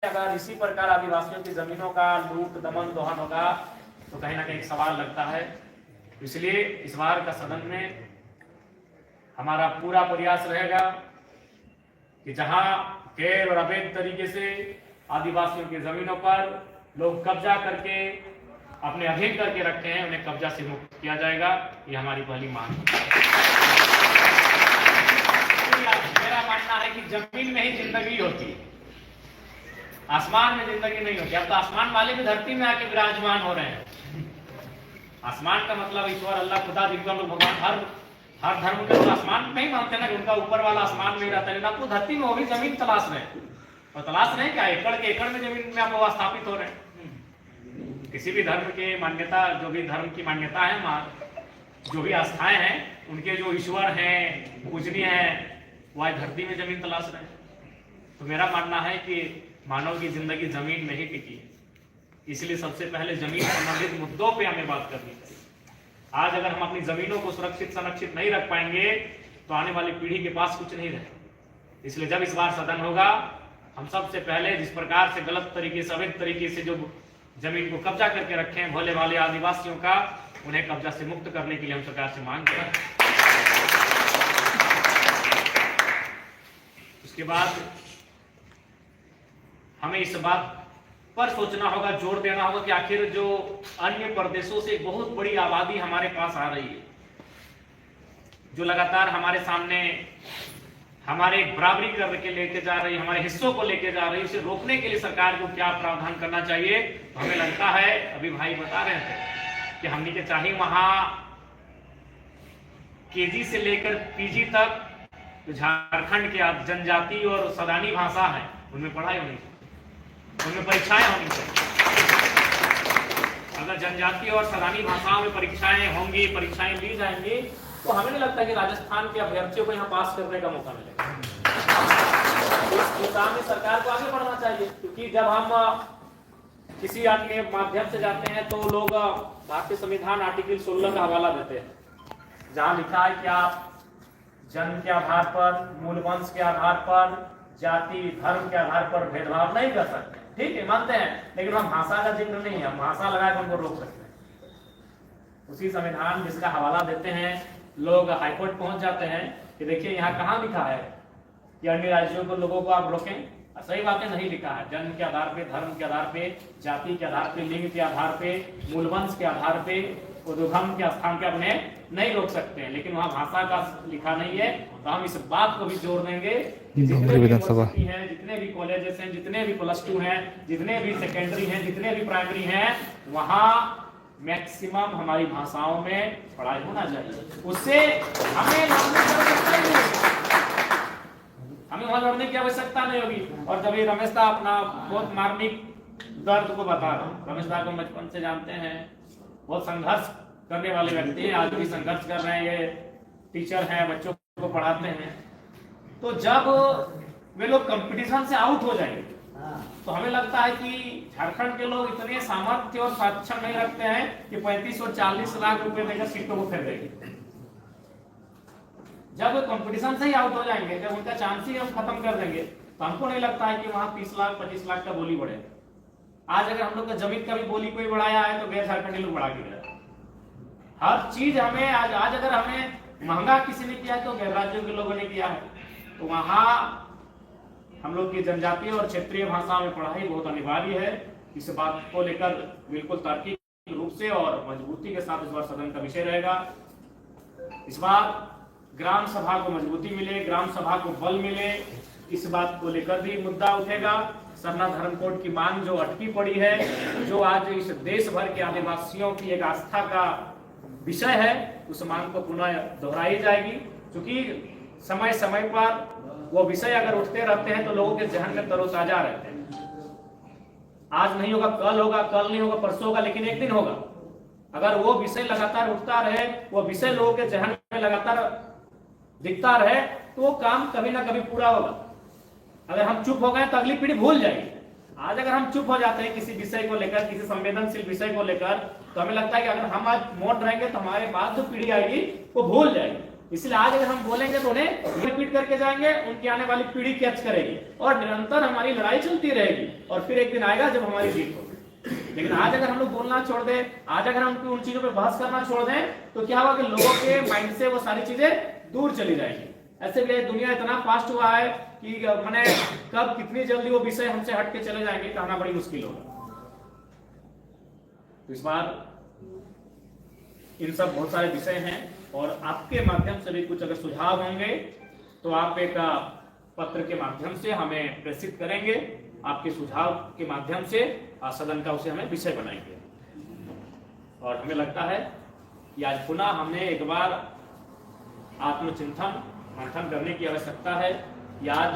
अगर इसी प्रकार आदिवासियों की जमीनों का लूट दमन दोहन होगा तो कहीं ना कहीं सवाल लगता है। इसलिए इस बार का सदन में हमारा पूरा प्रयास रहेगा कि जहां गैर और अवैध तरीके से आदिवासियों की जमीनों पर लोग कब्जा करके अपने अधीन करके रखे हैं, उन्हें कब्जा से मुक्त किया जाएगा। ये हमारी पहली मांग है। मेरा मानना है कि जमीन में ही जिंदगी होती है, आसमान में जिंदगी नहीं होती। अब तो आसमान वाले भी धरती में आके विराजमान हो रहे हैं। आसमान का मतलब ईश्वर अल्लाह खुदा जिनका लोग भगवान हर धर्म के लोग आसमान नहीं मानते ना कि उनका ऊपर वाला आसमान में रहता है, लेकिन आपको धरती में वो भी जमीन तलाश रहे हैं। और तलाश रहे हैं क्या, एकड़ के एकड़ में जमीन में आप स्थापित हो रहे हैं। किसी भी धर्म के मान्यता, जो भी धर्म की मान्यता है, जो भी आस्थाएं हैं, उनके जो ईश्वर हैं, पूजनीय हैं, वह धरती में जमीन तलाश रहे हैं। तो मेरा मानना है कि मानव की जिंदगी जमीन में ही टिकी है, इसलिए सबसे पहले जमीन संबंधित मुद्दों पे हमें बात करनी चाहिए। आज अगर हम अपनी जमीनों को सुरक्षित संरक्षित नहीं रख पाएंगे तो आने वाली पीढ़ी के पास कुछ नहीं रहेगा। इसलिए जब इस बार सदन होगा, हम सबसे पहले जिस प्रकार से गलत तरीके से, अवैध तरीके से जो जमीन को कब्जा करके रखे हैं भोले वाले आदिवासियों का, उन्हें कब्जा से मुक्त करने के लिए हम सरकार से मांग करें। उसके बाद हमें इस बात पर सोचना होगा, जोर देना होगा कि आखिर जो अन्य प्रदेशों से बहुत बड़ी आबादी हमारे पास आ रही है, जो लगातार हमारे सामने हमारे बराबरी करके लेके जा रही है, हमारे हिस्सों को लेके जा रही है, उसे रोकने के लिए सरकार को क्या प्रावधान करना चाहिए। तो हमें लगता है, अभी भाई बता रहे थे कि हमने के चाहिए वहां केजी से लेकर पीजी तक जो झारखंड के जनजाति और सदानी भाषा है उनमें पढ़ाई होनी चाहिए, उनमें परीक्षाएं होनी चाहिए। अगर जनजाति और सदानी भाषाओं में परीक्षाएं होंगी, परीक्षाएं ली जाएंगी, तो हमें नहीं लगता कि राजस्थान के अभ्यर्थियों को यहाँ पास करने का मौका मिलेगा। इस दिशा में सरकार को आगे बढ़ना चाहिए, क्योंकि जब हम किसी अन्य माध्यम से जाते हैं तो लोग भारतीय संविधान आर्टिकल 16 का हवाला देते हैं, जहां लिखा है कि आप जन्म के आधार पर, मूल वंश के आधार पर, जाति धर्म के आधार पर भेदभाव नहीं कर सकते। ठीक है, मानते हैं, लेकिन हम भाषा का जिक्र नहीं है, हम भाषा लगाकर उनको रोक सकते हैं। उसी संविधान जिसका हवाला देते हैं, लोग हाईकोर्ट पहुंच जाते हैं कि देखिए यहाँ कहाँ लिखा है कि अन्य राज्यों को लोगों को आप रोकें। सही बातें नहीं लिखा है। जन्म के आधार पे, धर्म के आधार पे, जाति के आधार पे, लिंग के आधार पे, मूलवंश के आधार पे, उद्गम के स्थान पे अपने नहीं रोक सकते हैं, लेकिन वहाँ भाषा का लिखा नहीं है। तो हम इस बात को भी जोर देंगे कि जितने भी यूनिवर्सिटी हैं, जितने भी कॉलेजेस हैं, जितने भी +2 हैं, जितने भी सेकेंडरी हैं, जितने भी प्राइमरी हैं, वहाँ मैक्सिमम हमारी भाषाओं में पढ़ाई होना चाहिए। उससे हमें वहां लड़ने की आवश्यकता नहीं होगी। और जब ये रमेश दा अपना बहुत मार्मिक दर्द को बता रहा हूँ, रमेश दा को बचपन से जानते हैं, बहुत संघर्ष करने वाले व्यक्ति हैं, आज भी संघर्ष कर रहे हैं। ये टीचर हैं, बच्चों को पढ़ाते हैं। तो जब वे लोग कंपटीशन से आउट हो जाएंगे तो हमें लगता है कि झारखंड के लोग इतने सामर्थ्य और सक्षम नहीं रखते हैं कि 35 और 40 लाख रुपए देकर सीटों को खरीदेंगे। जब कंपटीशन से ही आउट हो जाएंगे, जब उनका चांस ही हम खत्म कर देंगे, तो हमको नहीं लगता है कि वहां 30 लाख 25 लाख का बोली बढ़ेगा। आज अगर हम लोग का जमीन का भी बोली कोई बढ़ाया है तो गैर झारखंडी लोग बढ़ा के गए। हर चीज हमें आज अगर हमें महंगा किसी ने किया है तो गैर राज्यों के लोगों ने किया है। तो वहां हम लोग की जनजातीय और क्षेत्रीय भाषा में पढ़ाई बहुत अनिवार्य है। इस बात को लेकर बिल्कुल तार्किक रूप से और मजबूती के साथ इस बार सदन का विषय रहेगा। इस बार ग्राम सभा को मजबूती मिले, ग्राम सभा को बल मिले, इस बात को लेकर भी मुद्दा उठेगा। सरना धर्म कोड की मांग जो अटकी पड़ी है, जो आज इस देश भर के आदिवासियों की एक आस्था का विषय है, उस मांग को पुनः दोहराई जाएगी। क्योंकि समय समय पर वो विषय अगर उठते रहते हैं तो लोगों के जहन में तरोताजा रहते हैं। आज नहीं होगा, कल होगा, कल नहीं होगा, परसों होगा, लेकिन एक दिन होगा। अगर वो विषय लगातार उठता रहे, वो विषय लोगों के जहन में लगातार दिखता रहे, तो वो काम कभी ना कभी पूरा होगा। अगर हम चुप हो गए तो अगली पीढ़ी भूल जाएगी। आज अगर हम चुप हो जाते हैं किसी विषय को लेकर, किसी संवेदनशील विषय को लेकर, तो हमें लगता है कि अगर हम आज मौन रहेंगे तो हमारे बाद जो पीढ़ी आएगी वो भूल जाएगी। इसलिए आज अगर हम बोलेंगे तो उन्हें रिपीट करके जाएंगे, उनकी आने वाली पीढ़ी कैच करेगी और निरंतर हमारी लड़ाई चलती रहेगी और फिर एक दिन आएगा जब हमारी जीत होगी। लेकिन आज अगर हम लोग बोलना छोड़ दें, आज अगर हम उन चीजों पे बहस करना छोड़ दें तो क्या होगा कि लोगों के माइंड से वो सारी चीजें दूर चली जाएंगी। ऐसे भी दुनिया इतना फास्ट हुआ है कि मैंने कब कितनी जल्दी वो विषय हमसे हट के चले जाएंगे कहना बड़ी मुश्किल होगा। तो इस बार इन सब बहुत सारे विषय हैं और आपके माध्यम से भी कुछ अगर सुझाव होंगे तो आप एक पत्र के माध्यम से हमें प्रेषित करेंगे, आपके सुझाव के माध्यम से सदन का उसे हमें विषय बनाएंगे। और हमें लगता है कि आज पुनः हमने एक बार आत्मचिंतन मंथन करने की आवश्यकता है कि आज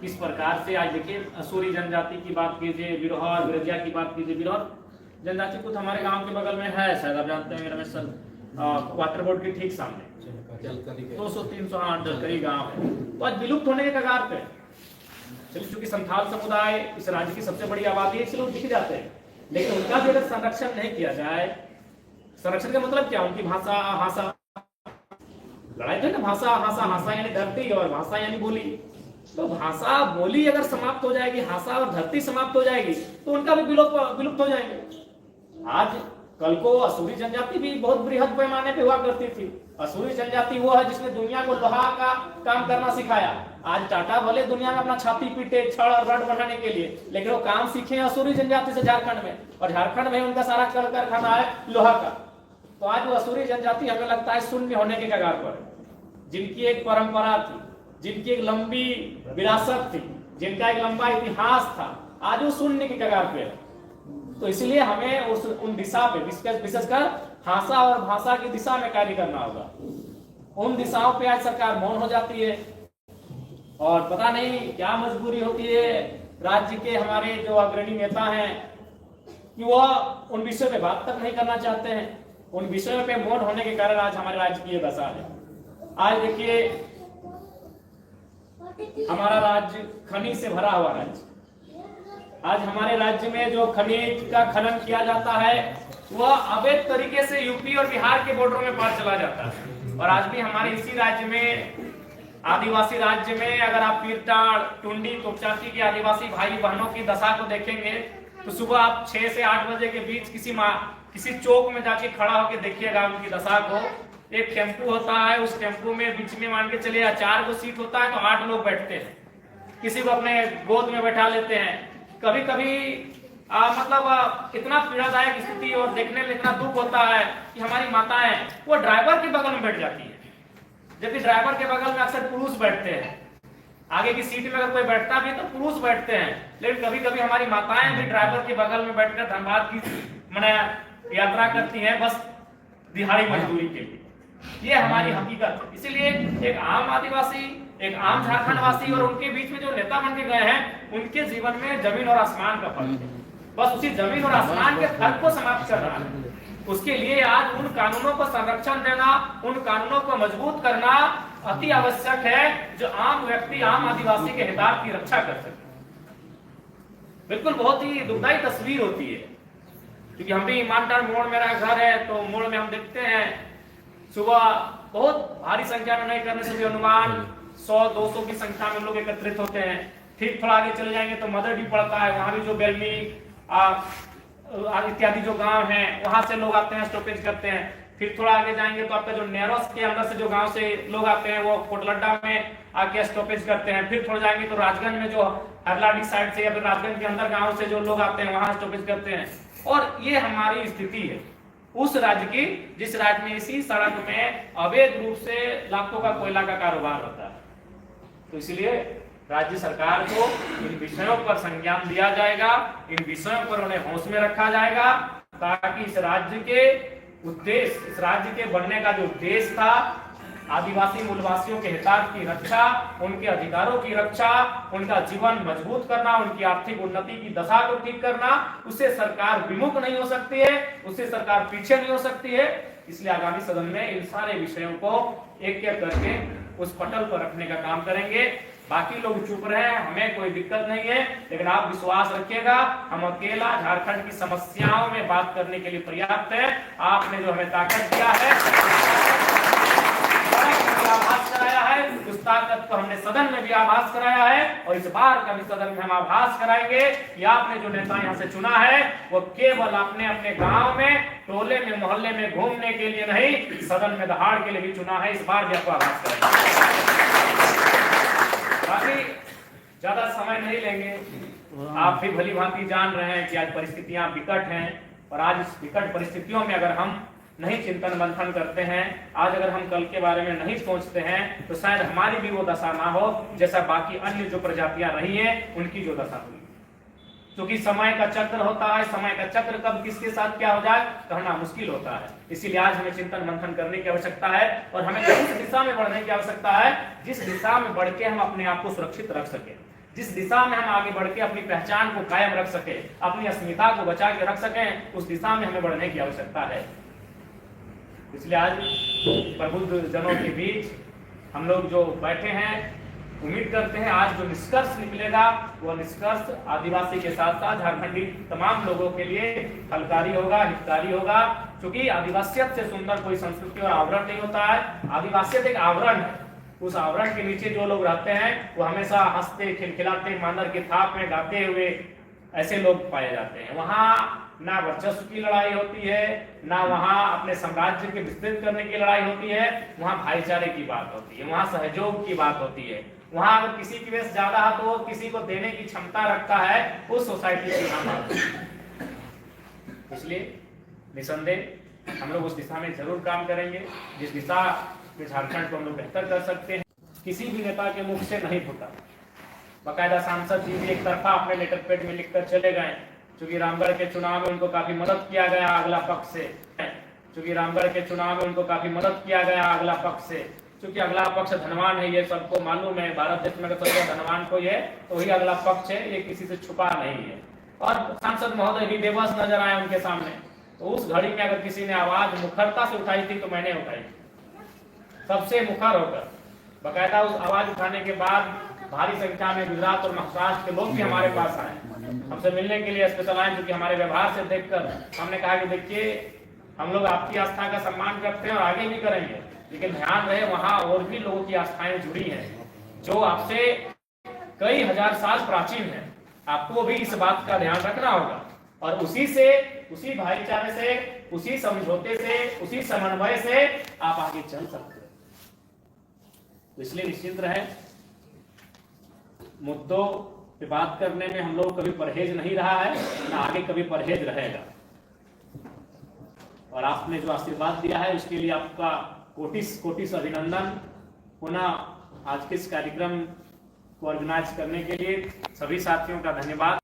किस प्रकार से, आज देखिए असूरी जनजाति की बात कीजिए, बिरहौर बिरजिया की बात कीजिए। बिरहौर जनजाति कुछ हमारे गांव के बगल में है, शायद आप जानते हैं रमेश सर, वाटर बोर्ड के ठीक सामने 200-300 जलकरी गांव है, तो आज विलुप्त होने के कगार पे। चलिए चूंकि संथाल समुदाय इस राज्य की सबसे बड़ी आबादी है इसलिए दिख जाते हैं, लेकिन उनका भी अगर संरक्षण नहीं किया जाए, संरक्षण का मतलब क्या, उनकी भाषा हासा, लड़ाई तो है ना, भाषा हासा, हासा यानी धरती और भाषा यानी बोली। तो भाषा बोली अगर समाप्त हो जाएगी, हासा और धरती समाप्त हो जाएगी तो उनका भी विलुप्त हो जाएंगे। आज कल को असूरी जनजाति भी बहुत बृहद पैमाने पे हुआ करती थी। असूरी जनजाति वो है जिसने दुनिया को लोहा का काम करना सिखाया। आज टाटा भले दुनिया में अपना छाती पीटे छड़ और रड बनाने के लिए, लेकिन वो काम सीखे असूरी जनजाति से झारखंड में, और झारखंड में उनका सारा कल कारखाना है लोहा का। तो आज वो असूरी जनजाति हमें लगता है शून्य होने के कगार पर, जिनकी एक परंपरा थी, जिनकी एक लंबी विरासत थी, जिनका एक लंबा इतिहास था, आज वो शून्य के कगार पे है। तो इसलिए हमें उन दिशा पे विशेषकर भाषा और भाषा की दिशा में कार्य करना होगा। उन दिशाओं पे आज सरकार मौन हो जाती है और पता नहीं क्या मजबूरी होती है राज्य के हमारे जो अग्रणी नेता हैं कि वो उन विषयों पे बात तक नहीं करना चाहते हैं। उन विषयों पे मौन होने के कारण आज हमारे राज्य की ये दशा है। आज देखिए हमारा राज्य खनिज से भरा हुआ राज्य, आज हमारे राज्य में जो खनिज का खनन किया जाता है वह अवैध तरीके से यूपी और बिहार के बॉर्डरों में पार चला जाता है। और आज भी हमारे इसी राज्य में, आदिवासी राज्य में, अगर आप पीरटाड़, टुंडी, तोपचाची के आदिवासी भाई बहनों की दशा को देखेंगे तो सुबह आप 6 से 8 बजे के बीच किसी चौक में जाके खड़ा होकर देखिएगा उनकी दशा को। एक टेम्पू होता है, उस टेम्पू में बीच में मान के चलिए 4 को सीट होता है तो 8 लोग बैठते हैं, किसी को अपने गोद में बैठा लेते हैं। कभी कभी मतलब इतना पीड़ादायक स्थिति और देखने में इतना दुख होता है कि हमारी माताएं वो ड्राइवर के बगल में बैठ जाती है, जबकि ड्राइवर के बगल में अक्सर पुरुष बैठते हैं। आगे की सीट में अगर कोई बैठता भी तो पुरुष बैठते हैं, लेकिन कभी कभी हमारी माताएं भी ड्राइवर के बगल में बैठकर धनबाद की मैंने यात्रा करती हैं बस दिहाड़ी मजदूरी के लिए। ये हमारी हकीकत है। इसीलिए एक आम आदिवासी, एक आम झारखंड वासी और उनके बीच में जो नेता बन के गए हैं, उनके जीवन में जमीन और आसमान का फर्क है। बस उसी जमीन और आसमान के फर्क को समाप्त करना है। उसके लिए आज उन कानूनों को संरक्षण देना, उन कानूनों को मजबूत करना अति आवश्यक है जो आम व्यक्ति, आम आदिवासी के हितार्थ की रक्षा कर सके। बिल्कुल बहुत ही दुखदायी तस्वीर होती है, क्योंकि हम भी ईमानदार मोड़ मेरा घर है, तो मोड़ में हम देखते हैं सुबह बहुत भारी संख्या में नहीं करने से भी अनुमान 100-200 की संख्या में लोग एकत्रित होते हैं। ठीक थोड़ा आगे चले जाएंगे तो मदर भी पड़ता है, वहां भी जो बेलमी इत्यादि जो गांव हैं वहां से लोग आते हैं, स्टॉपेज करते हैं। फिर थोड़ा आगे जाएंगे तो आपका जो नेरोस के अंदर से जो गांव से लोग आते हैं वो कोटलड्डा में आके स्टॉपेज करते हैं। फिर थोड़ा जाएंगे तो राजगंज में जो हरलाडी साइड से या फिर राजगंज के अंदर गांव से जो लोग आते हैं वहां स्टॉपेज करते हैं। और ये हमारी स्थिति है उस राज्य की जिस राज्य में इसी सड़क में अवैध रूप से लाखों का कोयला का कारोबार होता है। तो इसलिए राज्य सरकार को इन विषयों पर संज्ञान दिया जाएगा, इन विषयों पर उन्हें होश में रखा जाएगा, ताकि इस राज्य के उद्देश्य, इस राज्य के बनने का जो उद्देश्य था, आदिवासी मूलवासियों के हितार्थ की रक्षा, उनके अधिकारों की रक्षा, उनका जीवन मजबूत करना, उनकी आर्थिक उन्नति की दशा को ठीक करना, उससे सरकार विमुख नहीं हो सकती है, उससे सरकार पीछे नहीं हो सकती है। इसलिए आगामी सदन में इन सारे विषयों को एक एक करके उस पटल पर रखने का काम करेंगे। बाकी लोग चुप रहे, हमें कोई दिक्कत नहीं है, लेकिन आप विश्वास रखिएगा हम अकेला झारखंड की समस्याओं में बात करने के लिए पर्याप्त है। आपने जो हमें ताकत दिया है भी आभास कराया है, उस ताकत को हमने सदन में भी आभास कराया है, और इस बार का भी सदन में हम आभास कराएंगे कि आपने जो नेता यहाँ से चुना है वो केवल आपने अपने गांव में, टोले में, मोहल्ले में घूमने के लिए नहीं, सदन में दहाड़ के लिए भी चुना है। इस बार भी आपको आभास कराएंगे। बाकी ज्यादा समय नहीं लेंगे, आप भी भली भांति जान रहे हैं कि आज परिस्थितियां विकट हैं, और आज इस विकट परिस्थितियों में अगर हम नहीं चिंतन मंथन करते हैं, आज अगर हम कल के बारे में नहीं सोचते हैं, तो शायद हमारी भी वो दशा ना हो जैसा बाकी अन्य जो प्रजातियां रही हैं उनकी जो दशा हुई। क्योंकि समय का चक्र होता है, समय का चक्र कब किसके साथ क्या हो जाए कहना मुश्किल होता है। इसीलिए आज हमें चिंतन मंथन करने की आवश्यकता है, और हमें उस दिशा में बढ़ने की आवश्यकता है जिस दिशा में बढ़ के हम अपने आप को सुरक्षित रख सके, जिस दिशा में हम आगे बढ़ के अपनी पहचान को कायम रख सके, अपनी अस्मिता को बचा के रख सकें, उस दिशा में हमें बढ़ने की आवश्यकता है। इसलिए आज प्रबुद्ध जनों के बीच हम लोग जो बैठे हैं, उम्मीद करते हैं आज जो निष्कर्ष निकलेगा वो निष्कर्ष आदिवासी के साथ साथ झारखंडी तमाम लोगों के लिए फलकारी होगा, हितकारी होगा। क्योंकि आदिवासियत से सुंदर कोई संस्कृति और आवरण नहीं होता है। आदिवासियत एक आवरण है, उस आवरण के नीचे जो लोग रहते हैं वो हमेशा हंसते खिलखिलाते मानर के थाप में गाते हुए ऐसे लोग पाए जाते हैं। वहाँ ना वर्चस्व की लड़ाई होती है, ना वहाँ अपने साम्राज्य के विस्तृत करने की लड़ाई होती है, वहाँ भाईचारे की बात होती है, वहाँ सहयोग की बात होती है। वहाँ अगर किसी की वैसे ज्यादा है तो वो किसी को देने की क्षमता रखता है, उस सोसाइटी की यहाँ बात है। इसलिए निसंदेह हम लोग उस दिशा में जरूर काम करेंगे जिस दिशा में झारखंड को हम लोग बेहतर कर सकते हैं। किसी भी नेता के मुख से नहीं फूटा, बाकायदा सांसद जी भी एक तरफा अपने लेटर पैड में लिखकर चले गए, क्योंकि रामगढ़ के चुनाव में उनको काफी मदद किया गया अगला पक्ष से, क्योंकि रामगढ़ के चुनाव में उनको काफी मदद किया गया अगला पक्ष से, क्योंकि अगला पक्ष धनवान है, ये सबको मालूम है। भारत देश में अगर सबसे धनवान कोई है तो वही अगला पक्ष है, ये किसी से छुपा नहीं है। और सांसद महोदय भी बेबस नजर आए उनके सामने, तो उस घड़ी में अगर किसी ने आवाज मुखरता से उठाई थी तो मैंने उठाई, सबसे मुखर होकर। बाकायदा उस आवाज उठाने के बाद भारी संख्या में गुजरात और महाराष्ट्र के लोग भी हमारे पास आए, हमसे मिलने के लिए स्पेशल आए, क्योंकि हमारे व्यवहार से देखकर हमने कहा कि देखिए हम लोग आपकी आस्था का सम्मान करते हैं और आगे भी करेंगे, लेकिन ध्यान रहे वहाँ और भी लोगों की आस्थाएं जुड़ी हैं जो आपसे कई हजार साल प्राचीन है। आपको भी इस बात का ध्यान रखना होगा, और उसी से, उसी भाईचारे से, उसी समझौते से, उसी समन्वय से आप आगे चल सकते हैं। तो इसलिए निश्चित रहे, मुद्दों पे बात करने में हम लोग कभी परहेज नहीं रहा है, ना आगे कभी परहेज रहेगा। और आपने जो आशीर्वाद दिया है उसके लिए आपका कोटिस कोटिस अभिनंदन। पुनः आज के इस कार्यक्रम को ऑर्गेनाइज करने के लिए सभी साथियों का धन्यवाद।